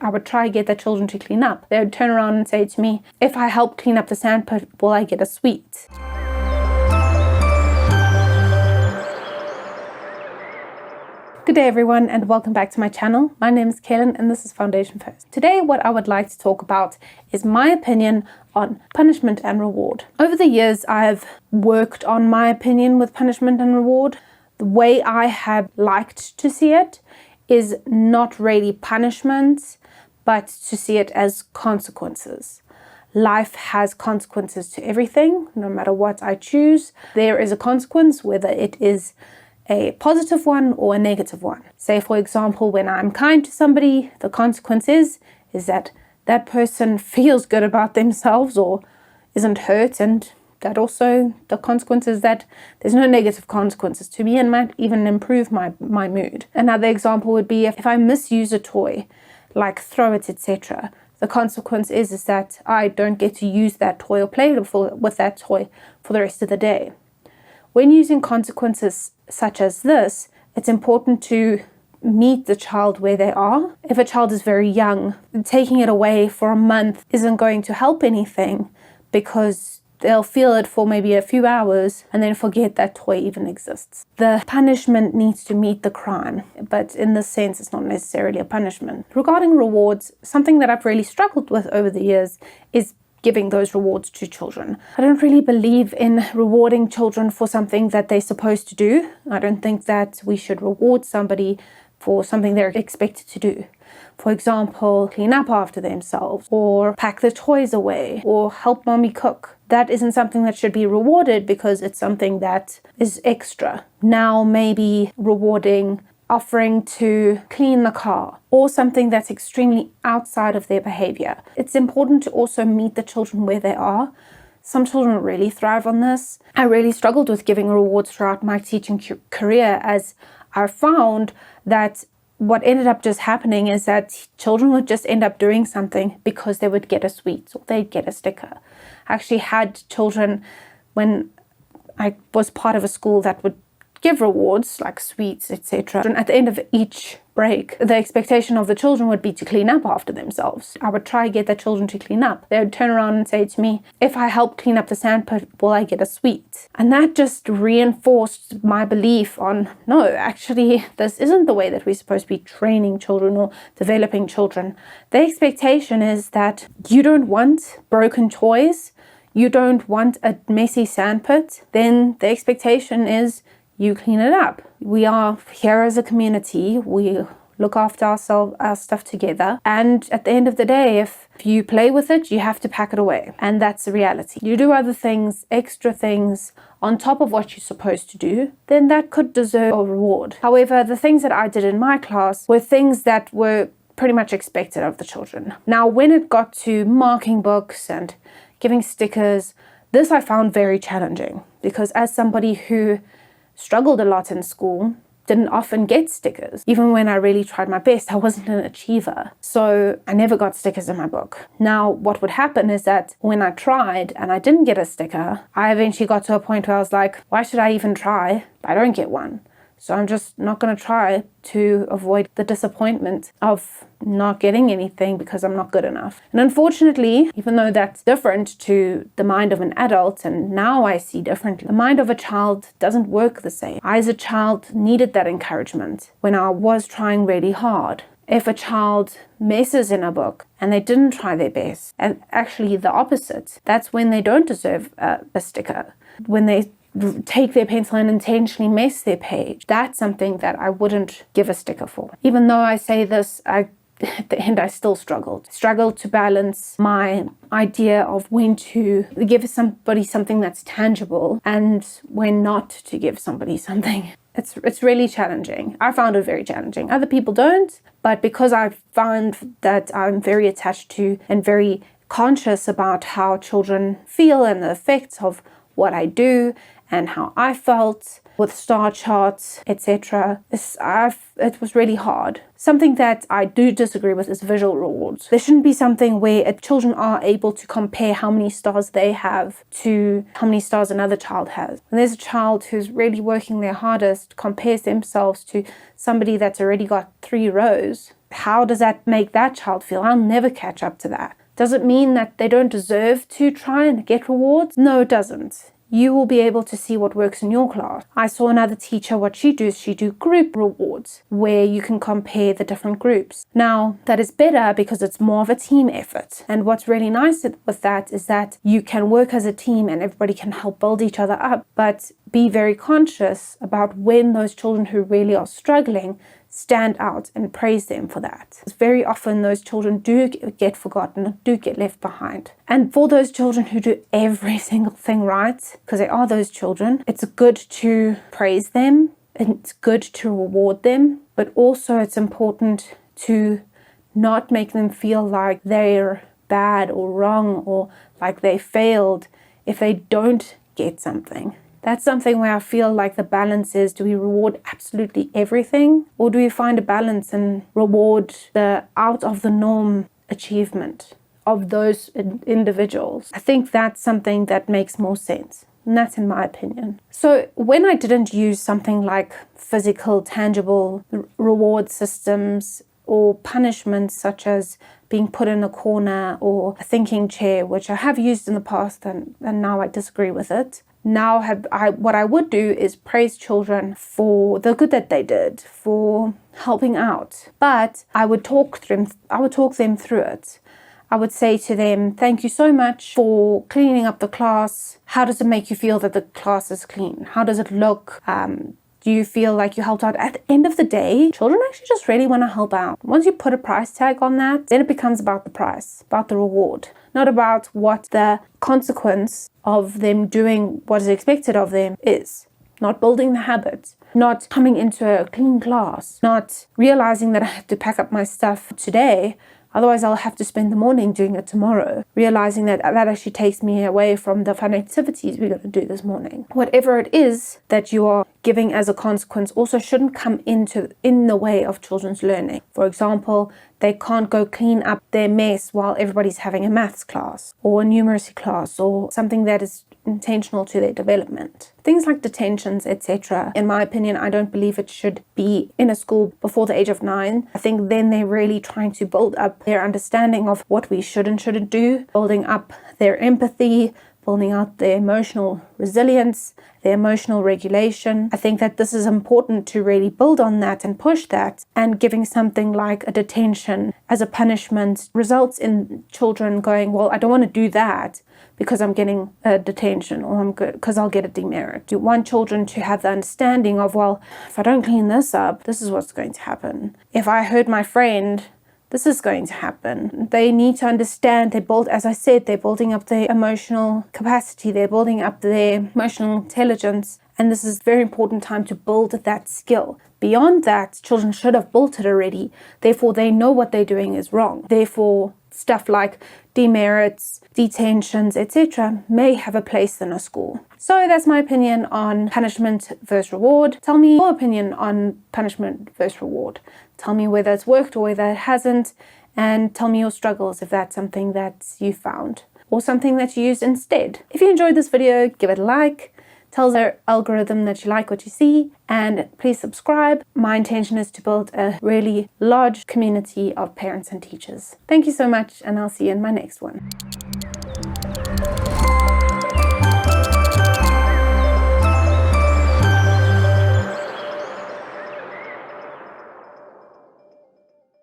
I would try to get the children to clean up. They would turn around and say to me, if I help clean up the sandpit, will I get a sweet? Good day everyone, and welcome back to my channel. My name is Cailyn and this is Foundation First. Today what I would like to talk about is my opinion on punishment and reward. Over the years I've worked on my opinion with punishment and reward. The way I have liked to see it is not really punishment, but to see it as consequences. Life has consequences to everything. No matter what I choose, there is a consequence, whether it is a positive one or a negative one. Say, for example, when I'm kind to somebody, the consequence is that that person feels good about themselves or isn't hurt, and that also the consequence is that there's no negative consequences to me and might even improve my mood. Another example would be if I misuse a toy, like throw it, etc. The consequence is that I don't get to use that toy or play with that toy for the rest of the day. When using consequences such as this, it's important to meet the child where they are. If a child is very young, taking it away for a month isn't going to help anything, because they'll feel it for maybe a few hours and then forget that toy even exists. The punishment needs to meet the crime, but in this sense, it's not necessarily a punishment. Regarding rewards, something that I've really struggled with over the years is giving those rewards to children. I don't really believe in rewarding children for something that they're supposed to do. I don't think that we should reward somebody for something they're expected to do. For example, clean up after themselves, or pack the toys away, or help mommy cook. That isn't something that should be rewarded because it's something that is extra. Now maybe rewarding offering to clean the car, or something that's extremely outside of their behavior. It's important to also meet the children where they are. Some children really thrive on this. I really struggled with giving rewards throughout my teaching career, as I found that what ended up just happening is that children would just end up doing something because they would get a sweet or they'd get a sticker. I actually had children, when I was part of a school that would give rewards like sweets, etc. And at the end of each break, the expectation of the children would be to clean up after themselves. I would try to get the children to clean up. They would turn around and say to me, if I help clean up the sandpit, will I get a sweet? And that just reinforced my belief on, no, actually, this isn't the way that we're supposed to be training children or developing children. The expectation is that you don't want broken toys, you don't want a messy sandpit, then the expectation is you clean it up. We are here as a community. We look after our stuff together. And at the end of the day, if you play with it, you have to pack it away. And that's the reality. You do other things, extra things, on top of what you're supposed to do, then that could deserve a reward. However, the things that I did in my class were things that were pretty much expected of the children. Now, when it got to marking books and giving stickers, this I found very challenging, because as somebody who struggled a lot in school, didn't often get stickers. Even when I really tried my best, I wasn't an achiever. So I never got stickers in my book. Now, what would happen is that when I tried and I didn't get a sticker, I eventually got to a point where I was like, why should I even try? I don't get one. So I'm just not going to try to avoid the disappointment of not getting anything because I'm not good enough. And unfortunately, even though that's different to the mind of an adult, and now I see differently, the mind of a child doesn't work the same. I, as a child, needed that encouragement when I was trying really hard. If a child messes in a book and they didn't try their best, and actually the opposite, that's when they don't deserve a sticker. When they take their pencil and intentionally mess their page, that's something that I wouldn't give a sticker for. Even though I say this, at the end I still struggled to balance my idea of when to give somebody something that's tangible and when not to give somebody something. It's really challenging. I found it very challenging. Other people don't, but because I found that I'm very attached to and very conscious about how children feel and the effects of what I do and how I felt with star charts, etc. It was really hard. Something that I do disagree with is visual rewards. There shouldn't be something where children are able to compare how many stars they have to how many stars another child has. When there's a child who's really working their hardest, compares themselves to somebody that's already got 3 rows, how does that make that child feel? I'll never catch up to that. Does it mean that they don't deserve to try and get rewards? No, it doesn't. You will be able to see what works in your class. I saw another teacher, what she do group rewards where you can compare the different groups. Now, that is better because it's more of a team effort. And what's really nice with that is that you can work as a team and everybody can help build each other up, but be very conscious about when those children who really are struggling stand out and praise them for that. Very often those children do get forgotten, do get left behind. And for those children who do every single thing right, because they are those children, it's good to praise them, it's good to reward them, but also it's important to not make them feel like they're bad or wrong or like they failed if they don't get something. That's something where I feel like the balance is, do we reward absolutely everything? Or do we find a balance and reward the out of the norm achievement of those individuals? I think that's something that makes more sense. And that's in my opinion. So when I didn't use something like physical, tangible reward systems or punishments such as being put in a corner or a thinking chair, which I have used in the past and now I disagree with it. Now what I would do is praise children for the good that they did, for helping out. But I would talk them through it. I would say to them, thank you so much for cleaning up the class. How does it make you feel that the class is clean? How does it look? Do you feel like you helped out? At the end of the day, children actually just really want to help out. Once you put a price tag on that, then it becomes about the price, about the reward, not about what the consequence of them doing what is expected of them is. Not building the habit, not coming into a clean class, not realizing that I have to pack up my stuff today, otherwise I'll have to spend the morning doing it tomorrow. Realizing that actually takes me away from the fun activities we're going to do this morning. Whatever it is that you are giving as a consequence also shouldn't come in the way of children's learning. For example, they can't go clean up their mess while everybody's having a maths class or a numeracy class or something that is intentional to their development. Things like detentions, etc. In my opinion, I don't believe it should be in a school before the age of 9. I think then they're really trying to build up their understanding of what we should and shouldn't do, building up their empathy, building out their emotional resilience, their emotional regulation. I think that this is important to really build on that and push that, and giving something like a detention as a punishment results in children going, well, I don't want to do that because I'm getting a detention, or I'm good because I'll get a demerit. You want children to have the understanding of, well, if I don't clean this up, this is what's going to happen. If I hurt my friend, this is going to happen. They need to understand, as I said, they're building up their emotional capacity, they're building up their emotional intelligence, and this is a very important time to build that skill. Beyond that, children should have built it already, therefore they know what they're doing is wrong. Therefore, stuff like demerits, detentions, etc. may have a place in a school. So that's my opinion on punishment versus reward. Tell me your opinion on punishment versus reward. Tell me whether it's worked or whether it hasn't, and tell me your struggles if that's something that you found or something that you used instead. If you enjoyed this video, give it a like. Tell the algorithm that you like what you see, and please subscribe. My intention is to build a really large community of parents and teachers. Thank you so much, and I'll see you in my next one.